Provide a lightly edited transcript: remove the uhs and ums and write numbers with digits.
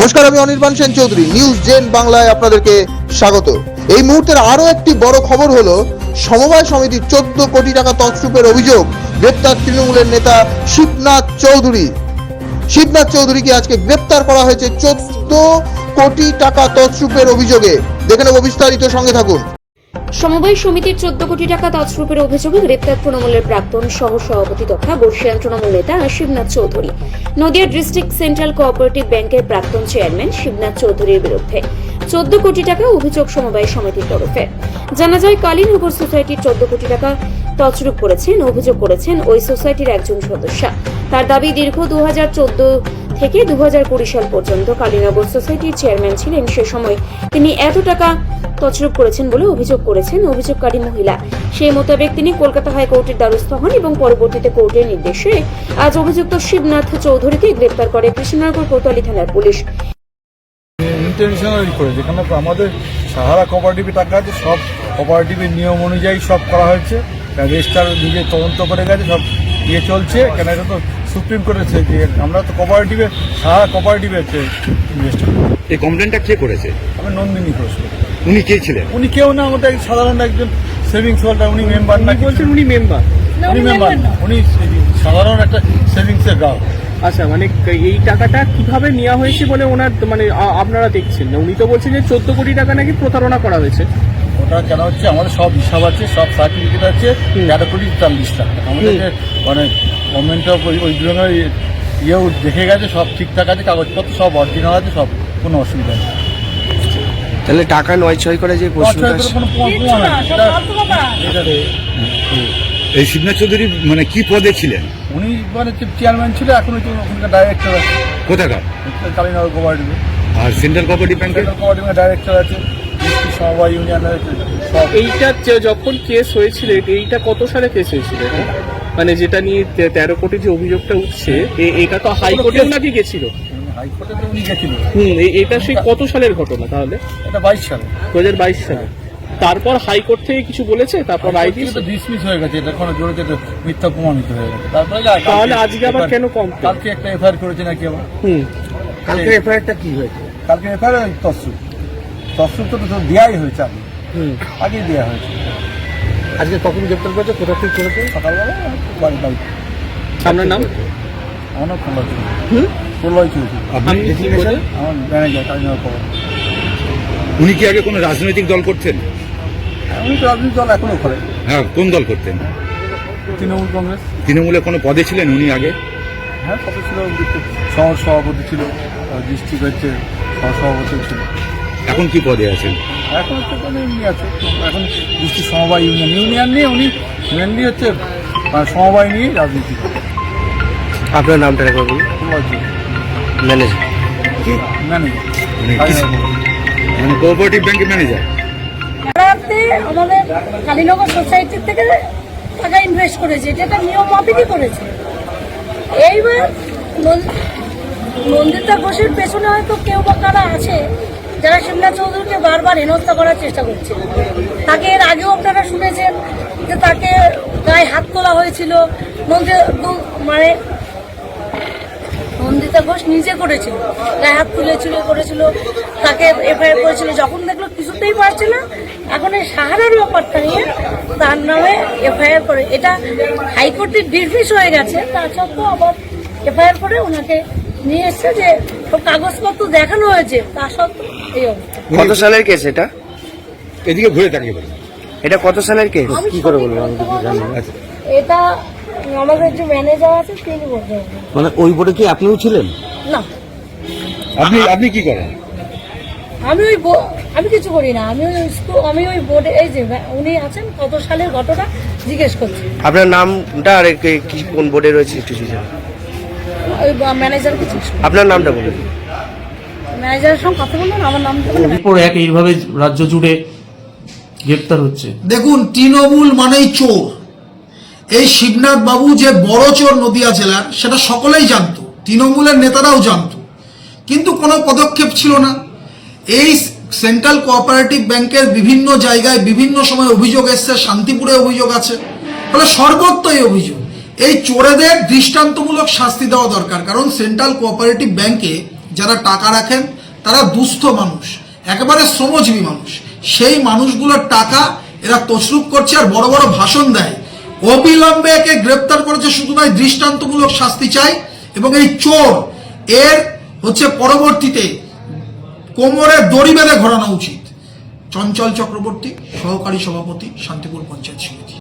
নমস্কার, আমি Anirban Sen Chowdhury, news gen বাংলায় আপনাদেরকে স্বাগত। এই মুহূর্তের আরো একটি বড় খবর হলো, সমবায় সমিতির 14 কোটি টাকা তছরূপের অভিযোগ, গ্রেপ্তার তৃণমূলের নেতা শিবনাথ চৌধুরী। শিবনাথ চৌধুরীকে আজকে গ্রেপ্তার করা হয়েছে 14 কোটি টাকা তছরূপের অভিযোগে। দেখে নেব বিস্তারিত, সঙ্গে থাকুন। সমবায় সমিতির 14 কোটি টাকা তছরূপের অভিযোগে গ্রেপ্তার তৃণমূলের প্রাক্তন সহ সভাপতি তথা বর্ষিয়ান তৃণমূল নেতা Shibnath Chowdhury. Nadia district central cooperative ব্যাংকের প্রাক্তন চেয়ারম্যান শিবনাথ চৌধুরীর বিরুদ্ধে 14 কোটি টাকা অভিযোগ সমবায় সমিতির তরফে। জানা যায়, কালীনগর সোসাইটির 14 কোটি টাকা তছরূপ করেছেন, অভিযোগ করেছেন ওই সোসাইটির একজন সদস্য। তার দাবি, দীর্ঘ 2014 থেকে 2020 সাল পর্যন্ত কালীনগর সোসাইটির চেয়ারম্যান ছিলেন। সে সময় তিনি এত টাকা তছরূপ করেছেন বলে অভিযোগ করেছেন অভিযোগকারী মহিলা। সেই মোতাবেক তিনি কলকাতা হাইকোর্টের দ্বারস্থ হন এবং পরবর্তীতে কোর্টের নির্দেশে আজ অভিযুক্ত শিবনাথ চৌধুরীকে গ্রেপ্তার করে কৃষ্ণনগর কোতোয়ালি থানার পুলিশ। ইন্টারন্যাশনাল করে যেখানে আমাদের সাহারা কোঅপারেটিভে টাকা আছে, সব কোঅপারেটিভের নিয়ম অনুযায়ী সব করা হয়েছে। রেজিস্ট্রার নিজে তদন্ত করে গেছে, সব ইয়ে চলছে। কেন এটা তো সুপ্রিম কোর্টের যে আমরা তো কোঅপারেটিভে সাহারা কোঅপারেটিভের ইনভেস্টার। এই কমপ্লেনটা কে করেছে? আমি নন্দিনী ঘোষ। উনি কে ছিলেন? উনি কেউ না, আমাদের সাধারণ একজন সেভিংস হোল্ডার। উনি মেম্বার না, বলছেন উনি মেম্বার? উনি মেম্বার না, উনি সাধারণ একটা সেভিংসের গ্রাহক। আচ্ছা, মানে এই টাকাটা কিভাবে নেওয়া হয়েছে বলে ওনার মানে আপনারা দেখছেন না? উনি তো বলছেন যে 14 কোটি টাকা নাকি প্রতারণা করা হয়েছে। ওটা কেন হচ্ছে, আমাদের সব হিসাব আছে, সব সার্টিফিকেট আছে, 13 কোটি 40 লাখ। আমাদের মানে গভর্নমেন্ট অফ ওই ধরনের ইয়েও দেখে গেছে, সব ঠিকঠাক আছে, কাগজপত্র সব অরিজিনাল আছে, সব কোনো অসুবিধা নেই। তাহলে টাকা নয় ছয় করে যে এই শিবনাথ চৌধুরী মানে কি পদে ছিলেন? উনি মানে চেয়ারম্যান ছিল, এখন হচ্ছে ওখানকার ডাইরেক্টর আছে। কোথাকার? কালীনগর কোঅপারেটিভে। আর সেন্ট্রাল কোঅপারেটিভ ব্যাংকের কোঅপারেটিভের ডাইরেক্টর আছে, সমবায় ইউনিয়নের সব। এইটা যখন কেস হয়েছিল, এইটা কত সালে কেস হয়েছিল? মানে যেটা নিয়ে 13 কোটি যে অভিযোগটা উঠছে, এটা তো হাইকোর্টেও নাকি গেছিল। হাইকোর্টে তো উনি গেছিল। এটা সেই কত সালের ঘটনা তাহলে? এটা 22 সালে। 2022 সালে। তারপর হাইকোর্ট থেকে কিছু বলেছে? তারপর ডিসমিস হয়ে গেছে, এটা কোনো জড়িত মিথ্যা প্রমাণিত হয়ে গেছে। তারপরে তাহলে আজকে আবার কেন কম? কালকে একটা এফআইআর করেছে নাকি আবার। কালকে এফআইআরটা কি হয়েছে? কালকে এফআইআর তছরূপ তো দেওয়াই হয়েছে, আগেই দেওয়া হয়েছে। আজকে কখন গ্রেপ্তার করেছে, কোথা থেকে করেছে? সকালবেলা বাড়ি। আপনার নাম? আমার নাম প্রলয় চৌধুরী। আপনি আমার ম্যানেজার কালীনগর কোঅপারেটিভ। উনি কি আগে কোনো রাজনৈতিক দল করতেন? উনি তো রাজনৈতিক দল এখনো করে। হ্যাঁ, কোন দল করতেন? তৃণমূল কংগ্রেস। তৃণমূলে কোনো পদে ছিলেন উনি আগে? হ্যাঁ, পদে ছিল, শহর সভাপতি ছিল, ডিস্ট্রিক্ট হচ্ছে সহসভাপতি ছিল। এখন কি পদে আছেন? এখন হচ্ছে এমনি আছে, এখন ডিস্ট্রিক্ট সমবায় ইউনিয়ন নিয়ে উনি মেনলি হচ্ছে সমবায় নিয়ে রাজনীতি করে। আপনার নামটা একবার বলুন। ম্যানেজার? মানে কোঅপারেটিভ ব্যাংকের ম্যানেজার। আমাদের কালীনগর সোসাইটির থেকে টাকা ইনভেস্ট করেছে, যেটা নিয়ম মাফিকই করেছে। এইবার নন্দিতা ঘোষের পেছনে হয়তো কেউ বা কারা আছে যারা শিবনাথ চৌধুরীকে বারবার হেনস্থা করার চেষ্টা করছে। তাকে এর আগেও আপনারা শুনেছেন যে তাকে গায়ে হাত তোলা হয়েছিল। মানে নন্দিতা ঘোষ নিজে করেছিল, গায়ে হাত করেছিল, তাকে এফআইআর করেছিল। যখন দেখলো কিছুতেই পারছে না, এখন এই সাহারার ব্যাপারটা নিয়ে তার নামে এফআইআর করে। এটা হাইকোর্টের ডিসমিস হয়ে গেছে, তা সত্ত্বেও আবার এফআইআর করে ওনাকে নিয়ে এসছে, যে সব কাগজপত্র দেখানো হয়েছে, তা সত্ত্বেও এই অবস্থা। কত সালের কেস এটা? এদিকে ঘুরে তাকিয়ে বলুন। এটা কত সালের কেস কি করে বলবো? আমি তো জানি না। এটা আমাদের যে ম্যানেজার আছে তিনি বলতে পারবেন। মানে ওই বোর্ডে কি আপনিও ছিলেন? না, আপনি কি করেন? আমি কিছু করি না, আমি ওই বোর্ডে, এই যে উনি আছেন, কত সালের ঘটনা জিজ্ঞেস করছি। আপনার নামটা আর কি কোন বোর্ডে রয়েছে একটু ওই ম্যানেজার কিছু। আপনার নামটা বলুন। ম্যানেজারের সঙ্গে কথা বললেন, আমার নামটা এরপর এক এইভাবে রাজ্য জুড়ে গ্রেপ্তার হচ্ছে। দেখুন, তৃণমূল মানেই চোর। এই শিবনাথ বাবু যে বড় চোর নদিয়া জেলার, সেটা সকলেই জানতো, তৃণমূলের নেতারাও জানতো, কিন্তু কোনো পদক্ষেপ ছিল না। এই সেন্ট্রাল কোঅপারেটিভ ব্যাংকের বিভিন্ন জায়গায় বিভিন্ন সময় অভিযোগ এসছে, শান্তিপুরে অভিযোগ আছে, ফলে সর্বত্রই অভিযোগ। এই চোরেদের দৃষ্টান্তমূলক শাস্তি দেওয়া দরকার, কারণ সেন্ট্রাল কোঅপারেটিভ ব্যাংকে যারা টাকা রাখেন তারা দুস্থ মানুষ, একেবারে শ্রমজীবী মানুষ। সেই মানুষগুলোর টাকা এরা তছরূপ করছে আর বড় বড় ভাষণ দেয়। অবিলম্বে একে গ্রেপ্তার করেছে শুধু নয়, দৃষ্টান্তমূলক শাস্তি চাই। এবং এই চোর এর পরবর্তীতে কোমরে দড়ি বেঁধে ঘোরানো উচিত। চঞ্চল চক্রবর্তী, সহকারী সভাপতি, শান্তিপুর পঞ্চায়েত সমিতি।